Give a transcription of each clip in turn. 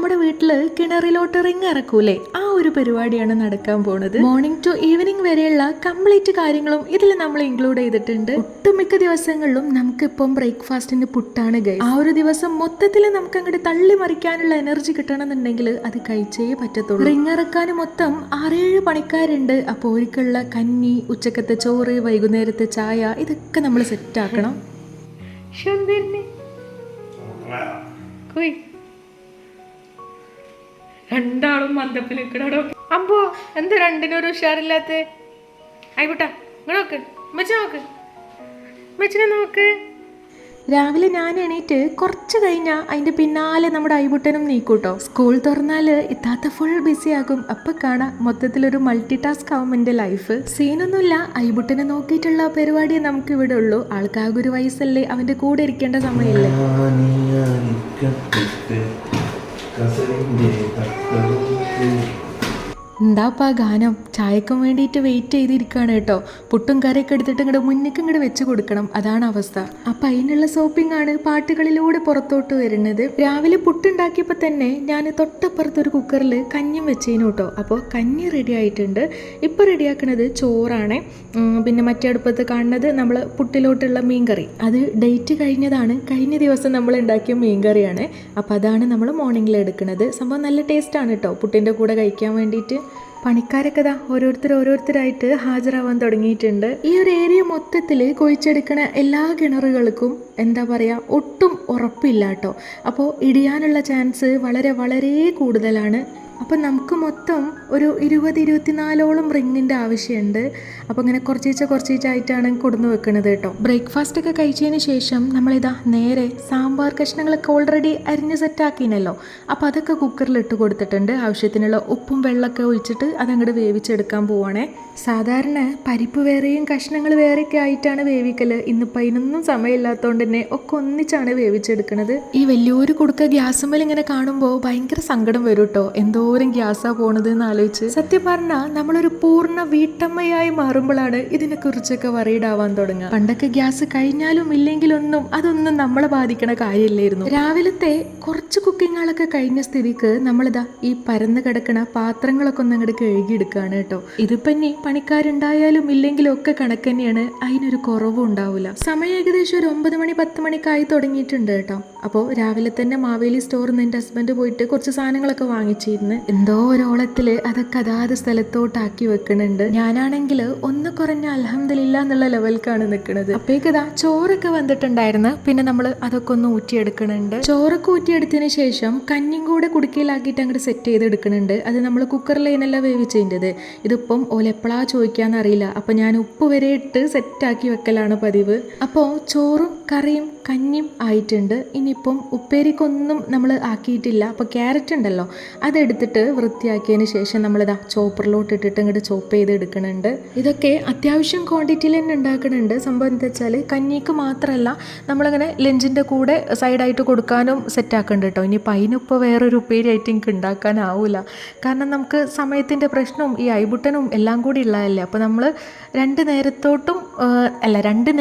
നമ്മുടെ വീട്ടില് കിണറിലോട്ട് റിങ് ഇറക്കൂലേ, ആ ഒരു പരിപാടിയാണ് നടക്കാൻ പോണത്. മോർണിംഗ് ടു ഈവനിങ് വരെയുള്ള കംപ്ലീറ്റ് കാര്യങ്ങളും ഇതിൽ നമ്മൾ ഇൻക്ലൂഡ് ചെയ്തിട്ടുണ്ട്. ഒട്ടുമിക്ക ദിവസങ്ങളിലും നമുക്കിപ്പം ബ്രേക്ക്ഫാസ്റ്റിന് പുട്ടാണ് ഗൈസ്. ആ ഒരു ദിവസം മൊത്തത്തിൽ നമുക്ക് അങ്ങോട്ട് തള്ളി മറിക്കാനുള്ള എനർജി കിട്ടണമെന്നുണ്ടെങ്കിൽ അത് കഴിച്ചേ പറ്റത്തുള്ളൂ. റിങ് ഇറക്കാൻ മൊത്തം 6-7 പണിക്കാരുണ്ട്. അപ്പോൾ ഒരിക്കലുള്ള കഞ്ഞി, ഉച്ചക്കത്തെ ചോറ്, വൈകുന്നേരത്തെ ചായ, ഇതൊക്കെ നമ്മൾ സെറ്റ് ആക്കണം. രണ്ടാളും മന്ദപ്പിൽ നിൽക്കണോ? അമ്പോ എന്താ രണ്ടിനൊരു ഉഷാറില്ലാത്ത? ആയിക്കോട്ടെ, ഇങ്ങോട്ട് നോക്ക്, മെച്ച നോക്ക്, മെച്ചിനെ നോക്ക്. രാവിലെ ഞാൻ എണീറ്റ് കുറച്ച് കഴിഞ്ഞാൽ അതിൻ്റെ പിന്നാലെ നമ്മുടെ ഐബുട്ടനും നീക്കൂട്ടോ. സ്കൂൾ തുറന്നാല് ഇത്താത്ത ഫുൾ ബിസി ആകും. അപ്പം കാണാം മൊത്തത്തിലൊരു മൾട്ടി ടാസ്ക് ആവും എൻ്റെ ലൈഫ്. സീനൊന്നുമില്ല, ഐബുട്ടനെ നോക്കിയിട്ടുള്ള പരിപാടിയെ നമുക്ക് ഇവിടെ ഉള്ളൂ. ആൾക്കാകെ ഒരു വയസ്സല്ലേ, അവൻ്റെ കൂടെ ഇരിക്കേണ്ട സമയമല്ലേ. എന്താപ്പാ ഗാനം? ചായക്കും വേണ്ടിയിട്ട് വെയിറ്റ് ചെയ്തിരിക്കുകയാണ് കേട്ടോ. പുട്ടും കറിയൊക്കെ എടുത്തിട്ട് ഇങ്ങോട്ട് മുന്നിക്ക് ഇങ്ങോട്ട് വെച്ച് കൊടുക്കണം, അതാണ് അവസ്ഥ. അപ്പം അതിനുള്ള സോപ്പിംഗ് ആണ് പാട്ടുകളിലൂടെ പുറത്തോട്ട് വരുന്നത്. രാവിലെ പുട്ടുണ്ടാക്കിയപ്പോൾ തന്നെ ഞാൻ തൊട്ടപ്പുറത്തൊരു കുക്കറിൽ കഞ്ഞിയും വെച്ചേനു കേട്ടോ. അപ്പോൾ കഞ്ഞി റെഡി ആയിട്ടുണ്ട്. ഇപ്പോൾ റെഡിയാക്കുന്നത് ചോറാണ്. പിന്നെ മറ്റേ അടുപ്പത്ത് കാണുന്നത് നമ്മൾ പുട്ടിലോട്ടുള്ള മീൻകറി. അത് ഡേറ്റ് കഴിഞ്ഞതാണ്, കഴിഞ്ഞ ദിവസം നമ്മൾ ഉണ്ടാക്കിയ മീൻകറിയാണ്. അപ്പോൾ അതാണ് നമ്മൾ മോർണിംഗിൽ എടുക്കുന്നത്. സംഭവം നല്ല ടേസ്റ്റാണ് കേട്ടോ പുട്ടിൻ്റെ കൂടെ കഴിക്കാൻ വേണ്ടിയിട്ട്. പണിക്കാരൊക്കെ ഓരോരുത്തരായിട്ട് ഹാജരാവാൻ തുടങ്ങിയിട്ടുണ്ട്. ഈ ഒരു ഏരിയ മൊത്തത്തിൽ കുഴിച്ചെടുക്കണ എല്ലാ കിണറുകൾക്കും എന്താ പറയുക, ഒട്ടും ഉറപ്പില്ല കേട്ടോ. അപ്പോൾ ഇടിയാനുള്ള ചാൻസ് വളരെ വളരെ കൂടുതലാണ്. അപ്പം നമുക്ക് മൊത്തം ഒരു 20-24ഓളം റിങ്ങിൻ്റെ ആവശ്യമുണ്ട്. അപ്പോൾ ഇങ്ങനെ കുറച്ചീച്ചായിട്ടാണ് കൊടുന്ന് വെക്കുന്നത് കേട്ടോ. ബ്രേക്ക്ഫാസ്റ്റ് ഒക്കെ കഴിച്ചതിന് ശേഷം നമ്മളിതാ നേരെ സാമ്പാർ കഷ്ണങ്ങളൊക്കെ ഓൾറെഡി അരിഞ്ഞ് സെറ്റാക്കിനല്ലോ. അപ്പോൾ അതൊക്കെ കുക്കറിൽ ഇട്ട് കൊടുത്തിട്ടുണ്ട്. ആവശ്യത്തിനുള്ള ഉപ്പും വെള്ളമൊക്കെ ഒഴിച്ചിട്ട് അതങ്ങോട്ട് വേവിച്ചെടുക്കാൻ പോവാണേ. സാധാരണ പരിപ്പ് വേറെയും കഷ്ണങ്ങൾ വേറെയൊക്കെ ആയിട്ടാണ് വേവിക്കൽ. ഇന്നിപ്പോൾ അതിനൊന്നും സമയമില്ലാത്തതുകൊണ്ട് തന്നെ ഒക്കെ ഒന്നിച്ചാണ് വേവിച്ചെടുക്കുന്നത്. ഈ വലിയൊരു കുടുക്ക ഗ്യാസുമ്മൽ ഇങ്ങനെ കാണുമ്പോൾ ഭയങ്കര സങ്കടം വരും കേട്ടോ. എന്തോരം ഗ്യാസാ പോണത് എന്ന് ആലോചിച്ച്. സത്യം പറഞ്ഞാൽ നമ്മളൊരു പൂർണ്ണ വീട്ടമ്മയായി മാറുമ്പോഴാണ് ഇതിനെക്കുറിച്ചൊക്കെ വറീഡാവാൻ തുടങ്ങുക. പണ്ടൊക്കെ ഗ്യാസ് കഴിഞ്ഞാലും ഇല്ലെങ്കിലൊന്നും അതൊന്നും നമ്മളെ ബാധിക്കണ കാര്യമില്ലായിരുന്നു. രാവിലത്തെ കുറച്ച് കുക്കിങ്ങുകളൊക്കെ കഴിഞ്ഞ സ്ഥിതിക്ക് നമ്മളിതാ ഈ പരന്ന് കിടക്കണ പാത്രങ്ങളൊക്കെ ഒന്ന് അങ്ങോട്ട് കഴുകിയെടുക്കുകയാണ് കേട്ടോ. ഇതിപ്പം ഇനി പണിക്കാരുണ്ടായാലും ഇല്ലെങ്കിലും ഒക്കെ കണക്ക് തന്നെയാണ്, അതിനൊരു കുറവും ഉണ്ടാവില്ല. സമയം ഏകദേശം ഒരു 9-10 മണിക്കായി തുടങ്ങിയിട്ടുണ്ട് കേട്ടോ. അപ്പോൾ രാവിലെ തന്നെ മാവേലി സ്റ്റോറിൽ നിന്ന് എൻ്റെ ഹസ്ബൻഡ് പോയിട്ട് കുറച്ച് സാധനങ്ങളൊക്കെ വാങ്ങിച്ചിരുന്നു. എന്തോ ഒരോളത്തില് അതൊക്കെ അതാത് സ്ഥലത്തോട്ടാക്കി വെക്കണുണ്ട്. ഞാനാണെങ്കിൽ ഒന്ന് കുറഞ്ഞ അൽഹംദുലില്ലാ എന്നുള്ള ലെവൽക്കാണ് നിൽക്കുന്നത്. അപ്പോഴേക്കതാ ചോറൊക്കെ വന്നിട്ടുണ്ടായിരുന്നു. പിന്നെ നമ്മൾ അതൊക്കെ ഒന്ന് ഊറ്റിയെടുക്കണുണ്ട്. ചോറൊക്കെ ഊറ്റിയെടുത്തതിന് ശേഷം കഞ്ഞിയും കൂടെ കുടുക്കയിലാക്കിയിട്ട് അങ്ങോട്ട് സെറ്റ് ചെയ്തെടുക്കുന്നുണ്ട്. അത് നമ്മൾ കുക്കറിലേനല്ല വേവിച്ചതിൻ്റെത്. ഇതിപ്പം ഓലെപ്പോഴാ ചോദിക്കാന്നറിയില്ല. അപ്പം ഞാൻ ഉപ്പ് വരെ ഇട്ട് സെറ്റാക്കി വെക്കലാണ് പതിവ്. അപ്പോൾ ചോറും കറിയും കഞ്ഞിയും ആയിട്ടുണ്ട്. ഇനിയിപ്പം ഉപ്പേരിക്കൊന്നും നമ്മൾ ആക്കിയിട്ടില്ല. അപ്പോൾ ക്യാരറ്റ് ഉണ്ടല്ലോ, അതെടുത്തിട്ട് വൃത്തിയാക്കിയതിന് ശേഷം നമ്മളിതാ ചോപ്പറിലോട്ട് ഇട്ടിട്ട് ഇങ്ങോട്ട് ചോപ്പ് ചെയ്ത് എടുക്കുന്നുണ്ട്. ഇതൊക്കെ അത്യാവശ്യം ക്വാണ്ടിറ്റിയിൽ തന്നെ ഉണ്ടാക്കുന്നുണ്ട്. സംഭവം എന്താ വെച്ചാൽ കഞ്ഞിക്ക് മാത്രമല്ല, നമ്മളിങ്ങനെ ലഞ്ചിൻ്റെ കൂടെ സൈഡായിട്ട് കൊടുക്കാനും സെറ്റാക്കുന്നുണ്ട് കേട്ടോ. ഇനിയിപ്പോൾ അതിനിപ്പോൾ വേറൊരു ഉപ്പേരി ആയിട്ട് എനിക്ക് ഉണ്ടാക്കാനാവില്ല. കാരണം നമുക്ക് സമയത്തിൻ്റെ പ്രശ്നവും ഈ ഐബുട്ടനും എല്ലാം കൂടി ഉള്ളതല്ലേ. അപ്പോൾ നമ്മൾ 2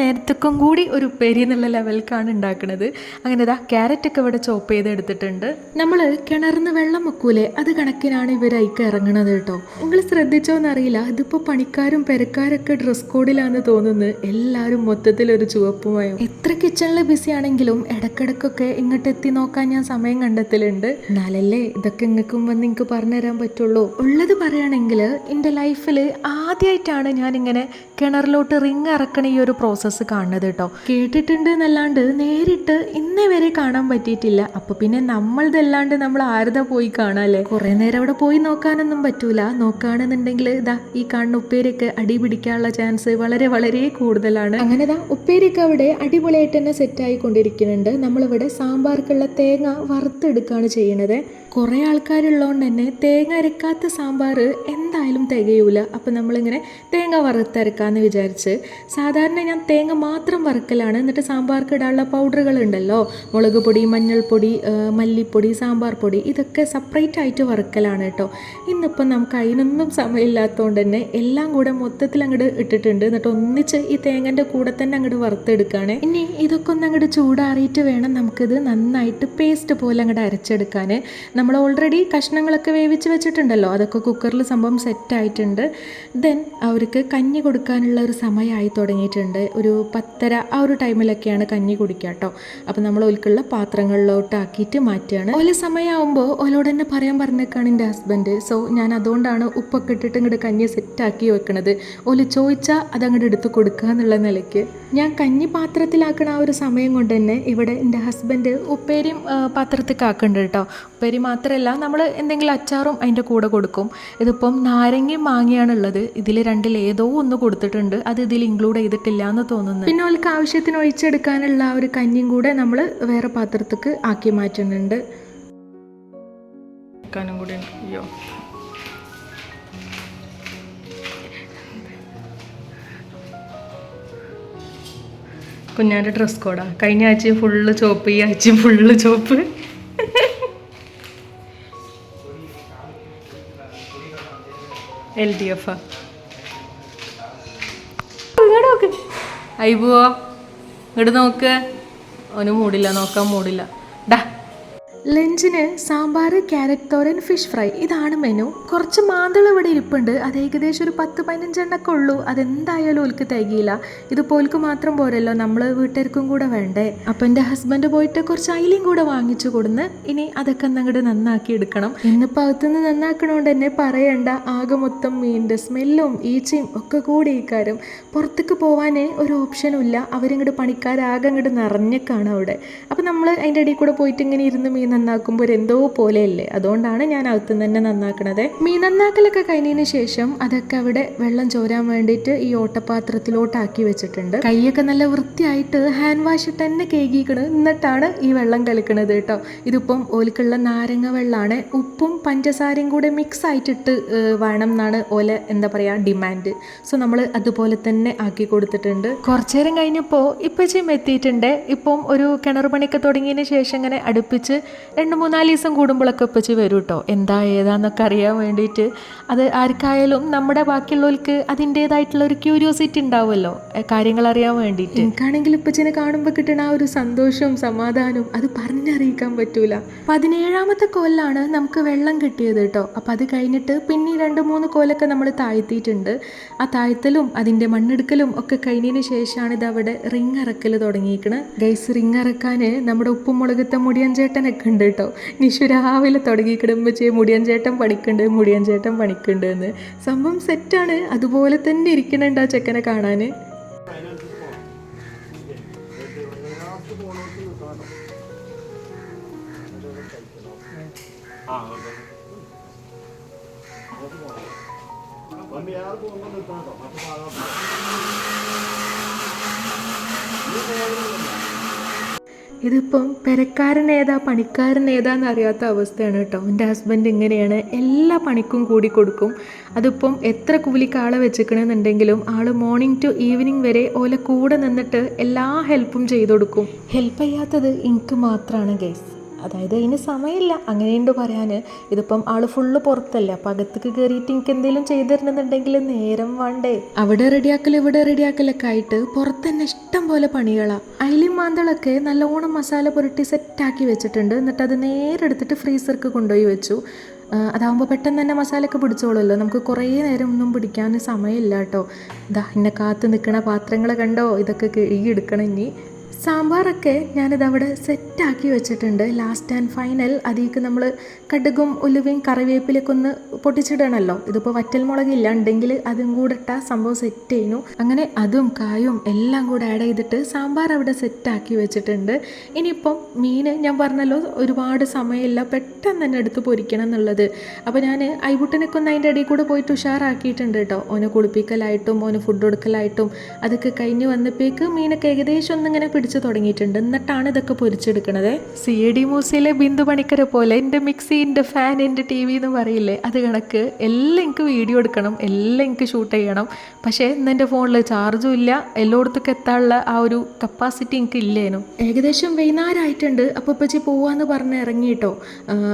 നേരത്തേക്കും കൂടി ഒരു ഉപ്പേരി എന്നുള്ള ലെവൽക്കാണ് ഉണ്ടാക്കുന്നത്. അങ്ങനെ ഇതാ ക്യാരറ്റൊക്കെ ഇവിടെ ചോപ്പ് ചെയ്ത് എടുത്തിട്ടുണ്ട്. നമ്മൾ കിണറിന്ന് വെള്ളം വെക്കൂലേ, അത് കണക്കിനാണ് ഇവർ അയക്ക് ഇറങ്ങണത് കേട്ടോ. നിങ്ങൾ ശ്രദ്ധിച്ചോന്നറിയില്ല, ഇതിപ്പോൾ പണിക്കാരും പെരക്കാരൊക്കെ ഡ്രസ് കോഡിലാന്ന് തോന്നുന്നത്. എല്ലാവരും മൊത്തത്തിലൊരു ചുവപ്പുമായും. എത്ര കിച്ചണിൽ ബിസി ആണെങ്കിലും ഇടക്കിടക്കൊക്കെ ഇങ്ങോട്ട് എത്തി നോക്കാൻ ഞാൻ സമയം കണ്ടെത്തലുണ്ട്. എന്നാലല്ലേ ഇതൊക്കെ ഇങ്ങൾക്കും വന്ന് നിങ്ങൾക്ക് പറഞ്ഞുതരാൻ പറ്റുള്ളൂ. ഉള്ളത് പറയുകയാണെങ്കിൽ എൻ്റെ ലൈഫിൽ ആദ്യമായിട്ടാണ് ഞാനിങ്ങനെ കിണറിലോട്ട് റിങ് ഇറക്കണ ഈ ഒരു പ്രോസസ്സ് കാണുന്നത് കേട്ടോ. കേട്ടിട്ടുണ്ട് എന്നല്ലാണ്ട് നേരിട്ട് ഇന്നേ വരെ കാണാൻ പറ്റിയിട്ടില്ല. അപ്പോൾ പിന്നെ നമ്മളതല്ലാണ്ട് നമ്മൾ ആരതാ പോയി കാണാല്ലേ. കുറേ നേരം അവിടെ പോയി നോക്കാനൊന്നും പറ്റൂല. നോക്കുകയാണെന്നുണ്ടെങ്കിൽ ഇതാ ഈ കാണുന്ന ഉപ്പേരിയൊക്കെ അടി പിടിക്കാനുള്ള ചാൻസ് വളരെ വളരെ കൂടുതലാണ്. അങ്ങനെ ഇതാ ഉപ്പേരിയൊക്കെ അവിടെ അടിപൊളിയായിട്ട് തന്നെ സെറ്റായി കൊണ്ടിരിക്കുന്നുണ്ട്. നമ്മളിവിടെ സാമ്പാർക്കുള്ള തേങ്ങ വറുത്തെടുക്കുകയാണ് ചെയ്യണത്. കുറേ ആൾക്കാരുള്ളതുകൊണ്ട് തന്നെ തേങ്ങ അരക്കാത്ത സാമ്പാർ എന്തായാലും തികയൂല. അപ്പം നമ്മളിങ്ങനെ തേങ്ങ വറുത്തരക്കാമെന്ന് വിചാരിച്ച് സാധാരണ ഞാൻ തേങ്ങ മാത്രം വറുക്കലാണ്, എന്നിട്ട് സാമ്പാർക്ക് ഇടാനുള്ള പൗഡറുകളുണ്ടല്ലോ, മുളക് പൊടി, മഞ്ഞൾപ്പൊടി, മല്ലിപ്പൊടി, സാമ്പാർ പൊടി, ഇതൊക്കെ സെപ്പറേറ്റ് ആയിട്ട് വറുക്കലാണ് കേട്ടോ. ഇന്നിപ്പം നമുക്ക് അതിനൊന്നും സമയമില്ലാത്തതുകൊണ്ട് തന്നെ എല്ലാം കൂടെ മൊത്തത്തിൽ അങ്ങോട്ട് ഇട്ടിട്ടുണ്ട്. എന്നിട്ട് ഒന്നിച്ച് ഈ തേങ്ങൻ്റെ കൂടെ തന്നെ അങ്ങോട്ട് വറുത്തെടുക്കുകയാണ്. ഇനി ഇതൊക്കെ ഒന്ന് അങ്ങോട്ട് ചൂടാറിയിട്ട് വേണം നമുക്കിത് നന്നായിട്ട് പേസ്റ്റ് പോലെ അങ്ങോട്ട് അരച്ചെടുക്കാൻ. നമ്മൾ ഓൾറെഡി കഷ്ണങ്ങളൊക്കെ വേവിച്ച് വെച്ചിട്ടുണ്ടല്ലോ, അതൊക്കെ കുക്കറിൽ സംഭവം സെറ്റായിട്ടുണ്ട്. ദെൻ അവർക്ക് കഞ്ഞി കൊടുക്കാനുള്ള ഒരു സമയമായി തുടങ്ങിയിട്ടുണ്ട്. ഒരു 10:30 ആ ഒരു ടൈമിലൊക്കെയാണ് കഞ്ഞി കുടിക്കുക കേട്ടോ. അപ്പോൾ നമ്മൾ ഓൽക്കുള്ള പാത്രങ്ങളിലോട്ട് ആക്കിയിട്ട് മാറ്റുകയാണ്. ഓല സമയമാകുമ്പോൾ ഓലോട് തന്നെ പറയാൻ പറഞ്ഞേക്കാണ് എൻ്റെ ഹസ്ബൻഡ്. സോ ഞാൻ അതുകൊണ്ടാണ് ഉപ്പൊക്കെ ഇട്ടിട്ട് ഇങ്ങോട്ട് കഞ്ഞി സെറ്റാക്കി വെക്കണത്. ഓല് ചോദിച്ചാൽ അതങ്ങോട്ട് എടുത്ത് കൊടുക്കുക എന്നുള്ള നിലയ്ക്ക്. ഞാൻ കഞ്ഞി പാത്രത്തിലാക്കണ ആ ഒരു സമയം കൊണ്ട് തന്നെ ഇവിടെ എൻ്റെ ഹസ്ബൻഡ് ഉപ്പേരിയും പാത്രത്തിൽ ആക്കുന്നുണ്ട് കേട്ടോ. ഉപ്പേരി മാത്രമല്ല, നമ്മൾ എന്തെങ്കിലും അച്ചാറും അതിൻ്റെ കൂടെ കൊടുക്കും. ഇതിപ്പം നാരങ്ങയും മാങ്ങയാണുള്ളത്. ഇതിൽ രണ്ടിൽ ഏതോ ഒന്ന് കൊടുത്തിട്ടുണ്ട്, അത് ഇതിൽ ഇൻക്ലൂഡ് ചെയ്തിട്ടില്ല എന്ന് തോന്നുന്നു. പിന്നെ അവർക്ക് ആവശ്യത്തിന് ഒഴിച്ചെടുക്കാനുള്ള ആ ഒരു കഞ്ഞിയും കൂടെ നമ്മൾ വേറെ പാത്രത്തേക്ക് ആക്കി മാറ്റുന്നുണ്ട്. അയ്യോ, കുഞ്ഞാൻ്റെ ഡ്രസ് കോഡാ. കഴിഞ്ഞ ആഴ്ചയും ഫുള്ള് ചോപ്പ്, ഈ ആഴ്ചയും ഫുള്ള് ചോപ്പ്. LDF അയ്യോ, ഇങ്ങോട്ട് നോക്ക്. അവന് മൂടില്ല, നോക്കാൻ മൂടില്ല. ഡാ, ലഞ്ചിന് സാമ്പാർ, ക്യാരറ്റ് തോരൻ, ഫിഷ് ഫ്രൈ, ഇതാണ് മെനു. കുറച്ച് മാന്തൾ ഇവിടെ ഇരിപ്പുണ്ട്. അത് ഏകദേശം ഒരു 10-15 എണ്ണൊക്കെ ഉള്ളൂ. അതെന്തായാലും ഓൽക്ക് തികയില്ല. ഇത് പോൽക്ക് മാത്രം പോരല്ലോ, നമ്മൾ വീട്ടുകാർക്കും കൂടെ വേണ്ടേ. അപ്പം എൻ്റെ ഹസ്ബൻഡ് പോയിട്ട് കുറച്ച് അയിലയും കൂടെ വാങ്ങിച്ചു കൊടുന്ന് ഇനി അതൊക്കെ അങ്ങോട്ട് നന്നാക്കി എടുക്കണം. ഇന്നിപ്പോൾ അകത്തുനിന്ന് നന്നാക്കണോണ്ട് തന്നെ പറയണ്ട, ആകെ മൊത്തം മീനിൻ്റെ സ്മെല്ലും ഈച്ചയും ഒക്കെ കൂടി ഈ കാര്യം. പുറത്തേക്ക് പോകാനേ ഒരു ഓപ്ഷനും ഇല്ല. അവരിങ്ങോട്ട് പണിക്കാരാകെ അങ്ങോട്ട് നിറഞ്ഞേക്കാണ് അവിടെ. അപ്പം നമ്മൾ അതിൻ്റെ ഇടയിൽ കൂടെ പോയിട്ട് ഇങ്ങനെ ഇരുന്ന് മീൻ നന്നാക്കുമ്പോൾ ഒരു എന്തോ പോലെയല്ലേ. അതുകൊണ്ടാണ് ഞാൻ അകത്തുനിന്ന് തന്നെ നന്നാക്കണത്. മീൻ നന്നാക്കലൊക്കെ കഴിഞ്ഞതിന് ശേഷം അതൊക്കെ അവിടെ വെള്ളം ചോരാൻ വേണ്ടിയിട്ട് ഈ ഓട്ടപാത്രത്തിലോട്ടാക്കി വെച്ചിട്ടുണ്ട്. കൈയൊക്കെ നല്ല വൃത്തിയായിട്ട് ഹാൻഡ് വാഷ് ഇട്ട് തന്നെ കേകിക്കണ്, എന്നിട്ടാണ് ഈ വെള്ളം കളിക്കണത് കേട്ടോ. ഇതിപ്പം ഓലിക്കുള്ള നാരങ്ങ വെള്ളമാണ്. ഉപ്പും പഞ്ചസാരയും കൂടെ മിക്സ് ആയിട്ടിട്ട് വേണം എന്നാണ് ഓല എന്താ പറയുക ഡിമാൻഡ്. സോ നമ്മൾ അതുപോലെ തന്നെ ആക്കി കൊടുത്തിട്ടുണ്ട്. കുറച്ചു നേരം കഴിഞ്ഞപ്പോൾ ഇപ്പച്ചയും എത്തിയിട്ടുണ്ട്. ഇപ്പം ഒരു കിണർ പണിയൊക്കെ തുടങ്ങിയതിന് ശേഷം ഇങ്ങനെ അടുപ്പിച്ച് 2-3-4 ദിവസം കൂടുമ്പോഴൊക്കെ ഉപ്പച്ചി വരും കേട്ടോ. എന്താ ഏതാന്നൊക്കെ അറിയാൻ വേണ്ടിയിട്ട്. അത് ആർക്കായാലും നമ്മുടെ ബാക്കിയുള്ളവർക്ക് അതിൻ്റേതായിട്ടുള്ള ഒരു ക്യൂരിയോസിറ്റി ഉണ്ടാവുമല്ലോ, കാര്യങ്ങൾ അറിയാൻ വേണ്ടിയിട്ട്. എനിക്കാണെങ്കിൽ ഉപ്പച്ചിനെ കാണുമ്പോൾ കിട്ടുന്ന ആ ഒരു സന്തോഷവും സമാധാനവും അത് പറഞ്ഞറിയിക്കാൻ പറ്റൂല. 17ാമത്തെ കോലിലാണ് നമുക്ക് വെള്ളം കിട്ടിയത് കേട്ടോ. അപ്പം അത് കഴിഞ്ഞിട്ട് പിന്നെ 2-3 കോലൊക്കെ നമ്മൾ താഴ്ത്തിയിട്ടുണ്ട്. ആ താഴ്ത്തലും അതിൻ്റെ മണ്ണെടുക്കലും ഒക്കെ കഴിഞ്ഞതിന് ശേഷമാണ് ഇത് അവിടെ റിങ് ഇറക്കൽ തുടങ്ങിയിരിക്കുന്നത്. ഗൈസ്, റിങ് ഇറക്കാൻ നമ്മുടെ ഉപ്പും മുളകത്തെ മുടിയൻ ചേട്ടനൊക്കെ ഉണ്ട് കേട്ടോ. നിഷു രാവിലെ തുടങ്ങിക്കിടുമ്പോൾ മുടിയൻ ചേട്ടൻ പണിക്കുണ്ട് എന്ന്. സംഭവം സെറ്റാണ്. അതുപോലെ തന്നെ ഇരിക്കണുണ്ട് ആ ചെക്കനെ കാണാൻ. ഇതിപ്പം പെരക്കാരൻ ഏതാ പണിക്കാരൻ ഏതാന്ന് അറിയാത്ത അവസ്ഥയാണ് കേട്ടോ. എൻ്റെ ഹസ്ബൻഡ് ഇങ്ങനെയാണ്, എല്ലാ പണിക്കും കൂടി കൊടുക്കും. അതിപ്പം എത്ര കൂലിക്കാളെ വെച്ചിക്കണമെന്നുണ്ടെങ്കിലും ആൾ മോർണിംഗ് ടു ഈവനിങ് വരെ ഓല കൂടെ നിന്നിട്ട് എല്ലാ ഹെൽപ്പും ചെയ്തു കൊടുക്കും. ഹെൽപ്പ് ചെയ്യാത്തത് എനിക്ക് മാത്രമാണ് ഗൈസ്. അതായത് അതിന് സമയമില്ല, അങ്ങനെയുണ്ട് പറയാൻ. ഇതിപ്പം ആൾ ഫുള്ള് പുറത്തല്ലേ, അപ്പം അകത്തേക്ക് കയറിയിട്ട് എനിക്ക് എന്തെങ്കിലും ചെയ്തു തരണമെന്നുണ്ടെങ്കിൽ നേരം വേണ്ടേ. അവിടെ റെഡിയാക്കൽ ഇവിടെ റെഡിയാക്കലൊക്കെ ആയിട്ട് പുറത്ത് തന്നെ ഇഷ്ടം പോലെ പണികളാണ്. അയിലും മാന്തളൊക്കെ നല്ലോണം മസാല പുരട്ടി സെറ്റാക്കി വെച്ചിട്ടുണ്ട്. എന്നിട്ട് അത് നേരെ എടുത്തിട്ട് ഫ്രീസർക്ക് കൊണ്ടുപോയി വെച്ചു. അതാകുമ്പോൾ പെട്ടെന്ന് തന്നെ മസാലയൊക്കെ പിടിച്ചോളുമല്ലോ. നമുക്ക് കുറേ നേരം ഒന്നും പിടിക്കാൻ സമയമില്ല കേട്ടോ. ഇതാ എന്നെ കാത്ത് നിൽക്കണ പാത്രങ്ങൾ കണ്ടോ, ഇതൊക്കെ കഴുകിയെടുക്കണം ഇനി. സാമ്പാറൊക്കെ ഞാനിതവിടെ സെറ്റാക്കി വെച്ചിട്ടുണ്ട്. ലാസ്റ്റ് ആൻഡ് ഫൈനൽ അതിലേക്ക് നമ്മൾ കടുകും ഉലുവയും കറിവേപ്പിലൊക്കെ ഒന്ന് പൊട്ടിച്ചിടണമല്ലോ. ഇതിപ്പോൾ വറ്റൽമുളകില്ല, ഉണ്ടെങ്കിൽ അതും കൂടെ ഇട്ടാൽ സംഭവം സെറ്റ് ചെയ്യുന്നു. അങ്ങനെ അതും കായും എല്ലാം കൂടെ ആഡ് ചെയ്തിട്ട് സാമ്പാർ അവിടെ സെറ്റാക്കി വെച്ചിട്ടുണ്ട്. ഇനിയിപ്പം മീൻ ഞാൻ പറഞ്ഞല്ലോ ഒരുപാട് സമയമില്ല, പെട്ടെന്ന് തന്നെ എടുത്ത് പൊരിക്കണം എന്നുള്ളത്. അപ്പോൾ ഞാൻ ഐബുട്ടനൊക്കെ ഒന്ന് അതിൻ്റെ ഇടയിൽ കൂടെ പോയിട്ട് ഉഷാറാക്കിയിട്ടുണ്ട് കേട്ടോ. ഓനെ കുളിപ്പിക്കലായിട്ടും ഓന് ഫുഡ് കൊടുക്കലായിട്ടും അതൊക്കെ കഴിഞ്ഞ് വന്നപ്പോഴേക്ക് മീനൊക്കെ ഏകദേശം ഒന്നിങ്ങനെ പിടിച്ച് തുടങ്ങിയിട്ടുണ്ട്. എന്നിട്ടാണ് ഇതൊക്കെ പൊരിച്ചെടുക്കണത്. CID മൂസയിലെ ബിന്ദു പണിക്കരെ പോലെ എൻ്റെ മിക്സി, എൻ്റെ ഫാൻ, എൻ്റെ TV എന്ന് പറയില്ലേ, അത് കണക്ക് എല്ലാം എനിക്ക് വീഡിയോ എടുക്കണം, എല്ലാം എനിക്ക് ഷൂട്ട് ചെയ്യണം. പക്ഷേ ഇന്ന് എൻ്റെ ഫോണിൽ ചാർജും ഇല്ല, എല്ലായിടത്തേക്ക് എത്താനുള്ള ആ ഒരു കപ്പാസിറ്റി എനിക്ക് ഇല്ലേനു. ഏകദേശം വൈകുന്നേരമായിട്ടുണ്ട്. അപ്പോൾ ഇപ്പച്ചി പോവാന്ന് പറഞ്ഞ് ഇറങ്ങിയിട്ടോ.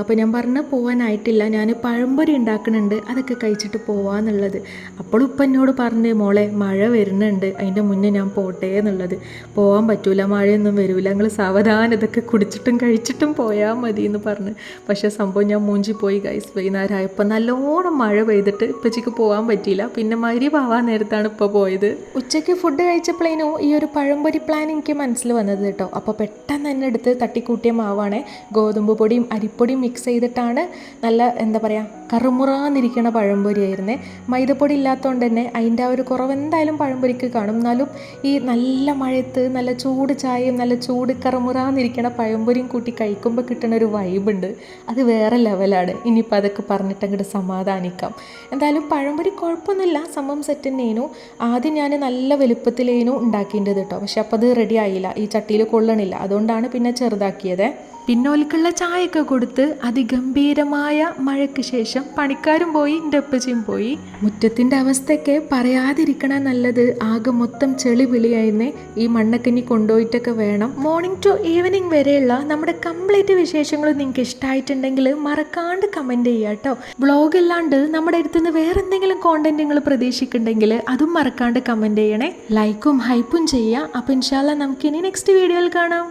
അപ്പോൾ ഞാൻ പറഞ്ഞ് പോകാനായിട്ടില്ല, ഞാൻ പഴംപൊരി ഉണ്ടാക്കുന്നുണ്ട്, അതൊക്കെ കഴിച്ചിട്ട് പോവാന്നുള്ളത്. അപ്പോഴും ഇപ്പം എന്നോട് പറഞ്ഞ് മോളെ മഴ വരുന്നുണ്ട്, അതിൻ്റെ മുന്നേ ഞാൻ പോട്ടെ എന്നുള്ളത്. പോകാൻ പറ്റൂല, മഴയൊന്നും വരില്ല, ഞങ്ങൾ സാവധാനം ഇതൊക്കെ കുടിച്ചിട്ടും കഴിച്ചിട്ടും പോയാൽ മതി എന്ന് പറഞ്ഞ്. പക്ഷേ സംഭവം ഞാൻ മൂഞ്ചി പോയി ഗൈസ്. വൈകുന്നേരമായപ്പോൾ നല്ലോണം മഴ പെയ്തിട്ട് ഇപ്പച്ചിക്ക് പോകാൻ പറ്റിയില്ല. പിന്നെ മഗ്‌രിബാവാൻ നേരത്താണ് ഇപ്പോൾ പോയത്. ഉച്ചയ്ക്ക് ഫുഡ് കഴിച്ചപ്പോഴേനോ ഈ ഒരു പഴംപൊരി പ്ലാൻ എനിക്ക് മനസ്സിൽ വന്നത് കേട്ടോ. അപ്പോൾ പെട്ടെന്ന് തന്നെ എടുത്ത് തട്ടിക്കൂട്ടിയ മാവാണ്. ഗോതമ്പ് പൊടിയും അരിപ്പൊടിയും മിക്സ് ചെയ്തിട്ടാണ് നല്ല എന്താ പറയുക കറുമുറാന്നിരിക്കണ പഴംപൊരി ആയിരുന്നേ. മൈദപ്പൊടി ഇല്ലാത്തതുകൊണ്ട് തന്നെ അതിൻ്റെ ആ ഒരു കുറവ് എന്തായാലും പഴംപൊരിക്ക് കാണും. എന്നാലും ഈ നല്ല മഴയത്ത് നല്ല ചൂട് ചായയും നല്ല ചൂട് കറുമുറാന്നിരിക്കണ പഴംപൊരിയും കൂട്ടി കഴിക്കുമ്പോൾ കിട്ടുന്ന ഒരു വൈബുണ്ട്, അത് വേറെ ലെവലാണ്. ഇനിയിപ്പോൾ അതൊക്കെ പറഞ്ഞിട്ട് അങ്ങോട്ട് സമാധാനിക്കാം. എന്തായാലും പഴംപൊരി കുഴപ്പമൊന്നുമില്ല, സംഭവം സെറ്റ് തന്നെയായിരുന്നു. ആദ്യം ഞാൻ നല്ല വലുപ്പത്തിലേനു ഉണ്ടാക്കേണ്ടത് കേട്ടോ. പക്ഷെ അപ്പോൾ അത് റെഡി ആയില്ല, ഈ ചട്ടിയിൽ കൊള്ളണില്ല, അതുകൊണ്ടാണ് പിന്നെ ചെറുതാക്കിയത്. പിന്നോൽക്കുള്ള ചായയൊക്കെ കൊടുത്ത് അതിഗംഭീരമായ മഴയ്ക്ക് ശേഷം പണിക്കാരും പോയി, എൻ്റെ ഉപ്പച്ചിയും പോയി. മുറ്റത്തിൻ്റെ അവസ്ഥയൊക്കെ പറയാതിരിക്കണ നല്ലത്. ആകെ മൊത്തം ചെളി വിളിയായിരുന്നേ. ഈ മണ്ണൊക്കെ കൊണ്ടുപോയിട്ടൊക്കെ വേണം. മോർണിംഗ് ടു ഈവനിങ് വരെയുള്ള നമ്മുടെ കംപ്ലീറ്റ് വിശേഷങ്ങൾ നിങ്ങൾക്ക് ഇഷ്ടമായിട്ടുണ്ടെങ്കിൽ മറക്കാണ്ട് കമൻറ്റ് ചെയ്യുക കേട്ടോ. വ്ളോഗ് അല്ലാണ്ട് നമ്മുടെ അടുത്തുനിന്ന് വേറെ എന്തെങ്കിലും കോണ്ടന്റ് നിങ്ങൾ പ്രതീക്ഷിക്കുന്നുണ്ടെങ്കിൽ അതും മറക്കാണ്ട് കമൻറ്റ് ചെയ്യണേ. ലൈക്കും ഹൈപ്പും ചെയ്യുക. അപ്പോൾ ഇൻഷാല്ലാ നമുക്കിനി നെക്സ്റ്റ് വീഡിയോയിൽ കാണാം.